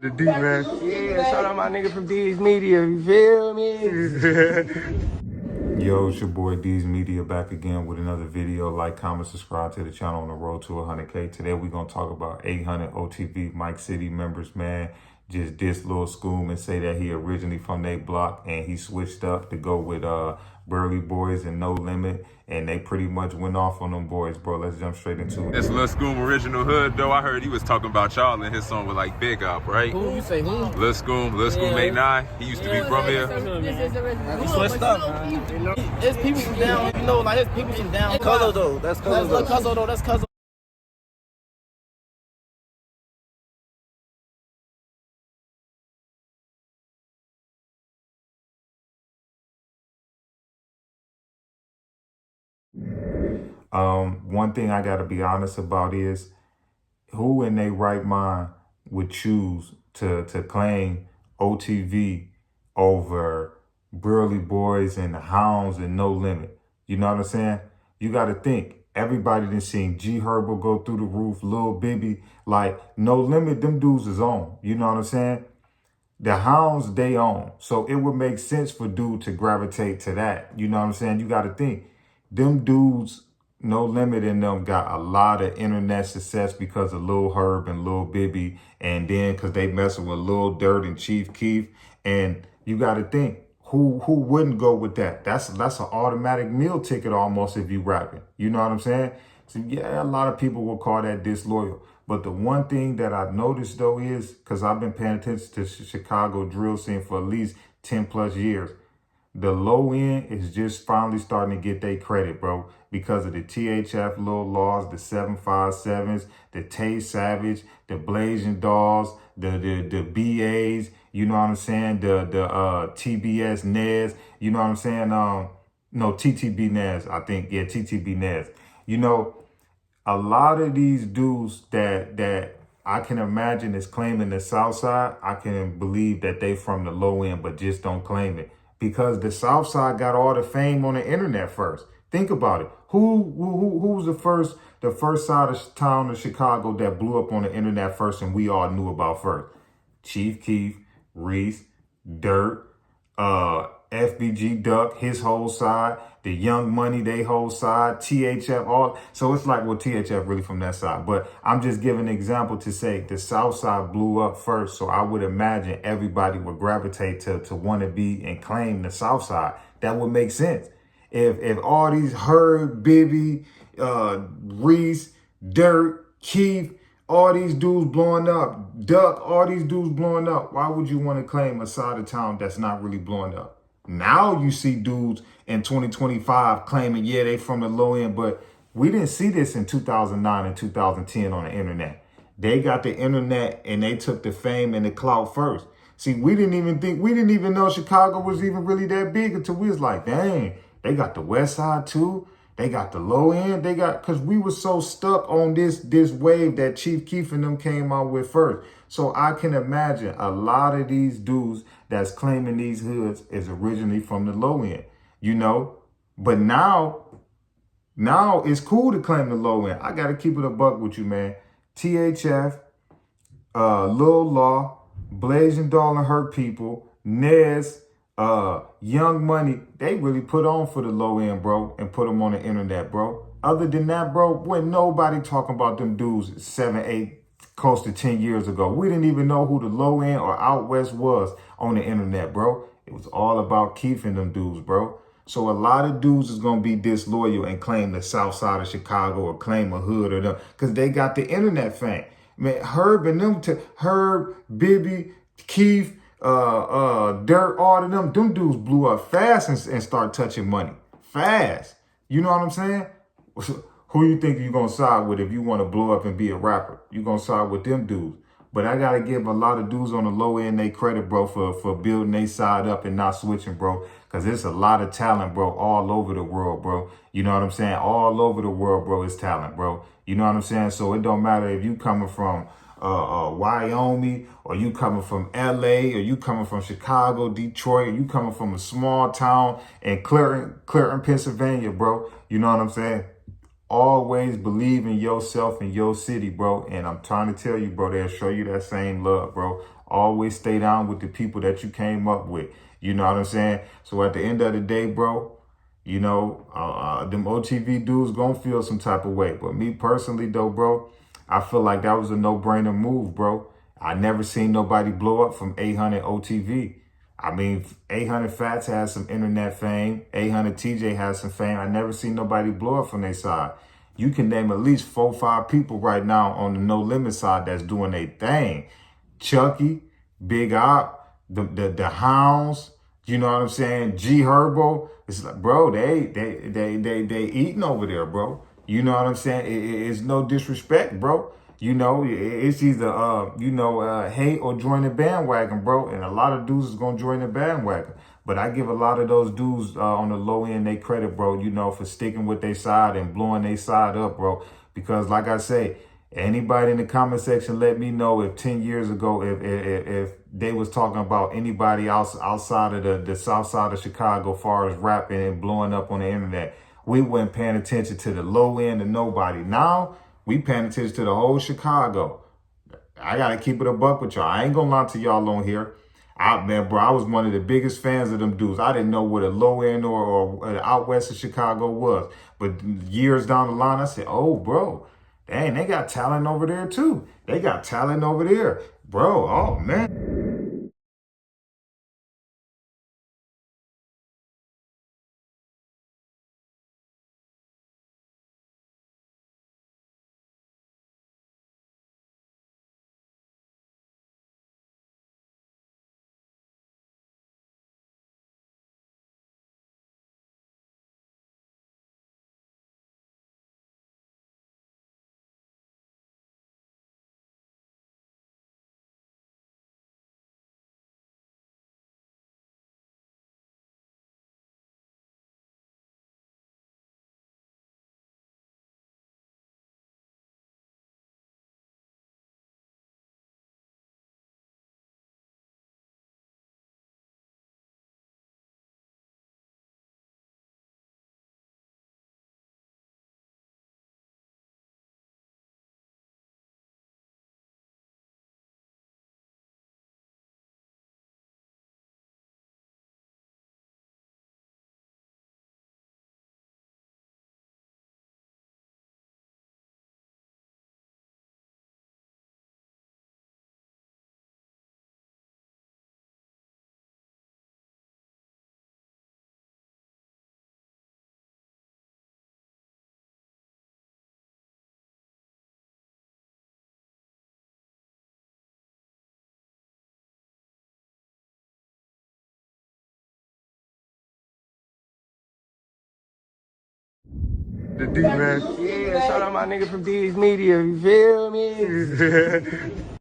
The D, man. Yeah, shout out my nigga from D's Media, you feel me? Yo, it's your boy D's Media back again with another video. Like, comment, subscribe to the channel on the road to 100K. Today we're going to talk about 800 OTV Mike City members, man. Just diss Lil Scoom and say that he originally from their block and he switched up to go with Burley Boys and No Limit. And they pretty much went off on them boys, bro. Let's jump straight into it. This Lil Scoom original hood, though. I heard he was talking about y'all in his song with like Big Up, right? Who you say who? Lil Scoom89. He used to be from here. He switched up. There's people from down, you know, like there's people from down. Cuzzo though, that's Cuzzo. That's Cuzzo. One thing I got to be honest about is who in their right mind would choose to claim OTV over Burley Boys and the Hounds and No Limit? You know what I'm saying? You got to think. Everybody done seen G Herbo go through the roof, Lil Bibby, like No Limit, them dudes is on. You know what I'm saying? The Hounds, they own. So it would make sense for dude to gravitate to that. You know what I'm saying? You got to think. Them dudes, No Limit in them, got a lot of internet success because of Lil Herb and Lil Bibby. And then because they messing with Lil Dirt and Chief Keef. And you got to think, who wouldn't go with that? That's an automatic meal ticket almost if you rapping. You know what I'm saying? So yeah, a lot of people will call that disloyal. But the one thing that I've noticed though is, because I've been paying attention to Chicago drill scene for at least 10 plus years, the low end is just finally starting to get their credit, bro, because of the THF Lil Laws, the 757s, the Tay Savage, the Blazing Dolls, the BAs, you know what I'm saying, the TBS Nez, you know what I'm saying, no, TTB Nez, I think, yeah, TTB Nez. You know, a lot of these dudes that I can imagine is claiming the South Side, I can believe that they from the low end, but just don't claim it. Because the South Side got all the fame on the internet first. Think about it. Who was the first side of town of Chicago that blew up on the internet first and we all knew about first? Chief Keef, Reese, Dirt, FBG Duck, his whole side, the Young Money, they whole side, THF, all. So it's like, well, THF really from that side. But I'm just giving an example to say the South Side blew up first. So I would imagine everybody would gravitate to want to be and claim the South Side. That would make sense. If all these Herb, Bibby, Reese, Dirt, Keith, all these dudes blowing up, Duck, all these dudes blowing up, why would you want to claim a side of town that's not really blowing up? Now you see dudes in 2025 claiming, yeah, they from the low end, but we didn't see this in 2009 and 2010 on the internet. They got the internet and they took the fame and the clout first. See, we didn't even know Chicago was even really that big until we was like, dang, they got the West Side too. They got the low end. Because we were so stuck on this wave that Chief Keef and them came out with first. So I can imagine a lot of these dudes that's claiming these hoods is originally from the low end, you know? But now it's cool to claim the low end. I got to keep it a buck with you, man. THF, Lil Law, Blazing Doll and Hurt People, Nez, Young Money, they really put on for the low end, bro, and put them on the internet, bro. Other than that, bro, when nobody talking about them dudes 7, 8, close to 10 years ago. We didn't even know who the low end or out west was on the internet, bro. It was all about Keith and them dudes, bro. So a lot of dudes is going to be disloyal and claim the South Side of Chicago or claim a hood or them because they got the internet fame. Man, Herb and them, Herb, Bibby, Keith, Dirt, all of them dudes blew up fast and start touching money. Fast. You know what I'm saying? Who you think you're going to side with if you want to blow up and be a rapper? You're going to side with them dudes. But I got to give a lot of dudes on the low end they credit, bro, for building their side up and not switching, bro. Because there's a lot of talent, bro, all over the world, bro. You know what I'm saying? All over the world, bro, is talent, bro. You know what I'm saying? So it don't matter if you coming from Wyoming, or you coming from LA, or you coming from Chicago, Detroit, or you coming from a small town in Clinton, Pennsylvania, bro. You know what I'm saying? Always believe in yourself and your city, bro. And I'm trying to tell you, bro, they'll show you that same love, bro. Always stay down with the people that you came up with. You know what I'm saying? So at the end of the day, bro, you know, them OTV dudes gonna feel some type of way. But me personally though, bro, I feel like that was a no-brainer move, bro. I never seen nobody blow up from 800 OTV. I mean, 800 Fats has some internet fame. 800 TJ has some fame. I never seen nobody blow up from their side. You can name at least 4 or 5 people right now on the No Limit side that's doing their thing. Chucky, Big Op, the Hounds, you know what I'm saying? G Herbo. It's like, bro, they eating over there, bro. You know what I'm saying? It's no disrespect, bro. You know, it's either hate or join the bandwagon, bro. And a lot of dudes is gonna join the bandwagon. But I give a lot of those dudes on the low end they credit, bro, you know, for sticking with their side and blowing their side up, bro. Because like I say, anybody in the comment section, let me know if 10 years ago, if they was talking about anybody else outside of the south side of Chicago, far as rapping and blowing up on the internet. We weren't paying attention to the low end of nobody. Now, we paying attention to the whole Chicago. I got to keep it a buck with y'all. I ain't going to lie to y'all on here. Man, bro, I was one of the biggest fans of them dudes. I didn't know what a low end or out west of Chicago was. But years down the line, I said, oh, bro, dang, they got talent over there, too. They got talent over there. Bro, oh, man. The D man. Yeah, shout out my nigga from D's Media, you feel me?